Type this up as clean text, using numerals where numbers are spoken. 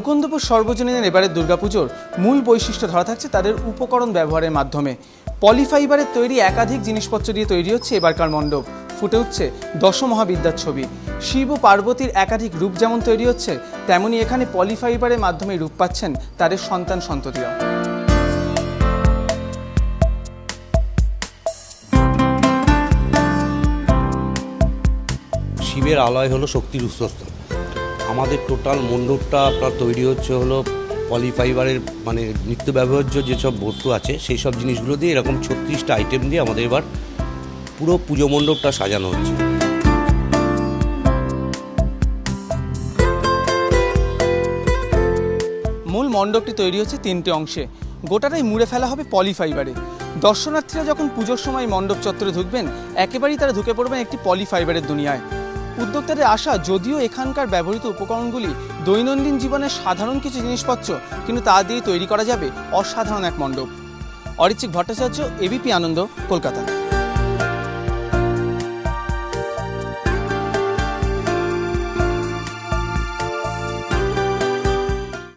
মুকুন্দপুর সর্বজনীনের এবারের দুর্গাপুজোর মূল বৈশিষ্ট্য ধরা থাকছে তাদের উপকরণ ব্যবহারের মাধ্যমে। পলিফাইবারের তৈরি একাধিক জিনিসপত্র দিয়ে তৈরি হচ্ছে এবারকার মণ্ডপ। ফুটে উঠছে দশমহাবিদ্যার ছবি। শিব ও পার্বতীর একাধিক রূপ যেমন তৈরি হচ্ছে, তেমনি এখানে পলিফাইবারের মাধ্যমে রূপ পাচ্ছেন তাদের সন্তান সন্ততিরা। শিবের আলয় হলো শক্তির উৎসস্থল। আমাদের টোটাল মণ্ডপটা আপনার তৈরি হচ্ছে হলো পলিফাইবারের মানে নিত্য ব্যবহার্য যেসব বস্তু আছে সেই সব জিনিসগুলো দিয়ে এরকম 36টা আইটেম দিয়ে আমাদের এবার পুরো পুজো মণ্ডপটা সাজানো হচ্ছে। মূল মণ্ডপটি তৈরি হচ্ছে 3টে অংশে। গোটাটাই মুড়ে ফেলা হবে পলিফাইবারে। দর্শনার্থীরা যখন পুজোর সময় মণ্ডপ চত্বরে ঢুকবেন, একেবারেই তারা ঢুকে পড়বেন একটি পলিফাইবারের দুনিয়ায়। উদ্যোক্তাদের আশা, যদিও এখানকার ব্যবহৃত উপকরণগুলি দৈনন্দিন জীবনের সাধারণ কিছু জিনিসপত্র, কিন্তু তা দিয়ে তৈরি করা যাবে অসাধারণ এক মণ্ডপ। অরিত্রিক ভট্টাচার্য, এবিপি আনন্দ, কলকাতা।